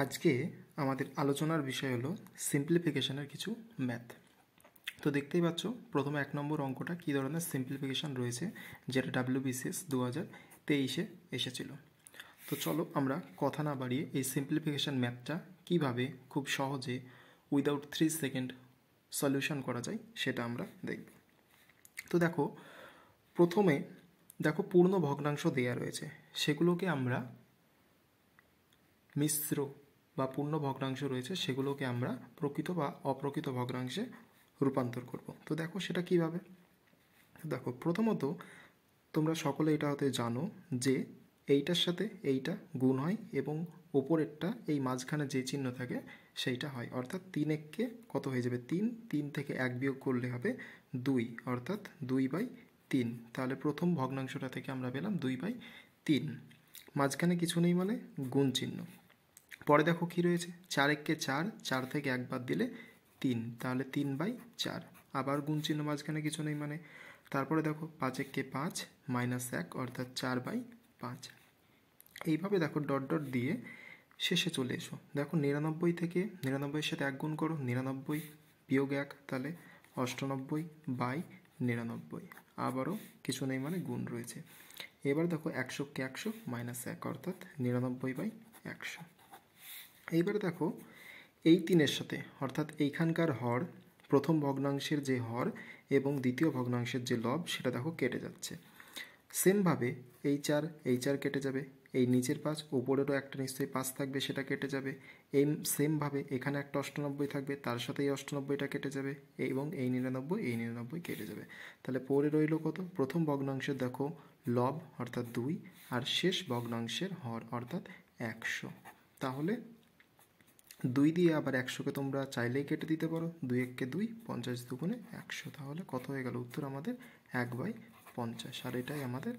আজকে আমাদের আলোচনার বিষয় হলো সিম্পলিফিকেশনের কিছু ম্যাথ। তো দেখতেই পাচ্ছ প্রথমে 1 নম্বর অঙ্কটা কী ধরনের সিম্পলিফিকেশন রয়েছে, যেটা WBCS 2023-এ এসেছিল। তো চলো আমরা কথা না বাড়িয়ে এই সিম্পলিফিকেশন ম্যাথটা কীভাবে খুব সহজে উইদাউট 3 সেকেন্ড সলিউশন করা যায় সেটা আমরা দেখব। তো প্রথমে পূর্ণ ভগ্নাংশ দেয়া রয়েছে, সেগুলোকে আমরা মিশ্র বা পূর্ণ ভগ্নাংশ রয়েছে সেগুলোকে আমরা প্রকৃত বা অপ্রকৃত ভগ্নাংশে রূপান্তর করব। তো সেটা কিভাবে। প্রথমত তোমরা সকলে এটা হতে জানো যে এইটার সাথে এইটা গুণ হয় এবং ওপরেরটা এই মাঝখানে যে চিহ্ন থাকে সেইটা হয়, অর্থাৎ 3 কত হয়ে যাবে 3 থেকে 1 বিয়োগ করলে হবে 2, অর্থাৎ 2/3। তাহলে প্রথম ভগ্নাংশটা থেকে আমরা পেলাম 2/3, মাঝখানে কিছু নেই মানে গুণ চিহ্ন। পরে কী রয়েছে 4 4, 4 থেকে 1 বাদ দিলে 3, তাহলে 3/4, আবার গুণ চিহ্ন মাঝখানে কিছু নেই মানে। তারপরে 5 5 -1, অর্থাৎ 4/5। এইভাবে ডট ডট দিয়ে শেষে চলে এসো। 99 থেকে 99-এর সাথে 1 গুণ করো, 99 বিয়োগ 1, তাহলে 98/99, আবারও কিছু নেই মানে গুণ রয়েছে। এবার 100 100 -1, অর্থাৎ 99/100। এইবারে এই 3-এর সাথে, অর্থাৎ এইখানকার হর, প্রথম ভগ্নাংশের যে হর এবং দ্বিতীয় ভগ্নাংশের যে লব সেটা কেটে যাচ্ছে। সেমভাবে এই 4 কেটে যাবে, এই নিচের 5, উপরেরও একটা নিশ্চয়ই 5 থাকবে, সেটা কেটে যাবে। এই সেমভাবে এখানে একটা 98 থাকবে, তার সাথে এই 98টা কেটে যাবে এবং এই 99 কেটে যাবে। তাহলে পরে রইল কত, প্রথম ভগ্নাংশের লব অর্থাৎ 2 আর শেষ ভগ্নাংশের হর অর্থাৎ 100। তাহলে 2 দিয়ে আবার 100কে তোমরা চাইলেই কেটে দিতে পারো, 2 1 2, 50 2 100, তাহলে কত হয়ে গেল উত্তর আমাদের 1/50, আর এটাই আমাদের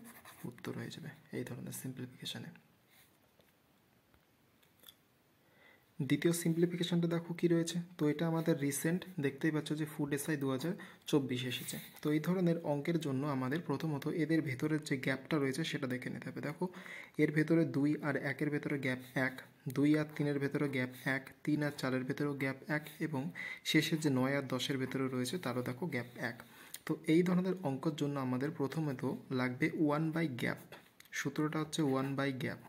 উত্তর হয়ে যাবে এই ধরনের সিম্পলিফিকেশানে। দ্বিতীয় সিম্পলিফিকেশানটা কী রয়েছে। তো এটা আমাদের রিসেন্ট, দেখতেই পাচ্ছ যে ফুড এসআই 2024 এসেছে। তো এই ধরনের অঙ্কের জন্য আমাদের প্রথমত এদের ভেতরের যে গ্যাপটা রয়েছে সেটা দেখে নিতে হবে। এর ভেতরে 2 আর 1-এর ভেতরে গ্যাপ 1, 2 আর 3-এর ভেতরে গ্যাপ 1, 3 আর 4-এর ভেতরেও গ্যাপ 1 এবং শেষের যে 9 আর 10-এর ভেতরে রয়েছে তারও গ্যাপ 1। তো এই ধরনের অঙ্কের জন্য আমাদের প্রথমত লাগবে 1/গ্যাপ। সূত্রটা হচ্ছে 1/গ্যাপ,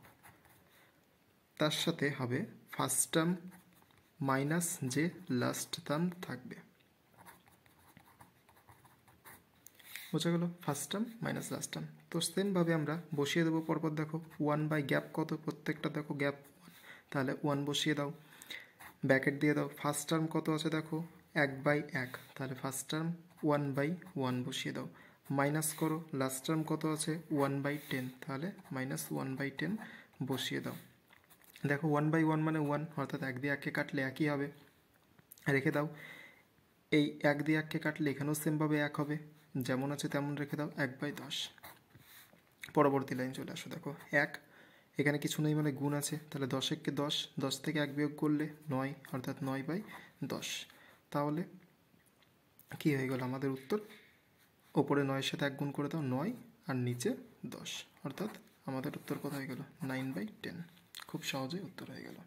তার সাথে হবে ফার্স্ট টার্ম মাইনাস যে লাস্ট টার্ম থাকবে। বোঝা গেল, first term minus last term. তো সেমভাবে আমরা বসিয়ে দেবো পরপর। 1/গ্যাপ কত, প্রত্যেকটা গ্যাপ 1, তাহলে 1 বসিয়ে দাও, ব্যাকেট দিয়ে দাও। ফার্স্ট টার্ম কত আছে 1/1, তাহলে ফার্স্ট টার্ম 1/1 বসিয়ে দাও, মাইনাস করো লাস্ট টার্ম কত আছে 1/10, তাহলে -1/10 বসিয়ে দাও। 1/1 মানে 1, অর্থাৎ 1 দিয়ে 1কে কাটলে একই হবে, রেখে দাও। এই 1 দিয়ে 1কে কাটলে এখানেও সেমভাবে 1 হবে, যেমন আছে তেমন রেখে দাও, 1/10। পরবর্তী লাইন চলে আসো, 1, এখানে কিছু নেই মানে গুণ আছে, তাহলে 10 1 10, 10 থেকে 1 বিয়োগ করলে 9, অর্থাৎ 9/10। তাহলে কী হয়ে গেল আমাদের উত্তর, ওপরে 9-এর সাথে 1 গুণ করে দাও 9 আর নিচে 10, অর্থাৎ আমাদের উত্তর কত হয়ে গেল 9/10। খুব সহজেই উত্তর হয়ে গেল।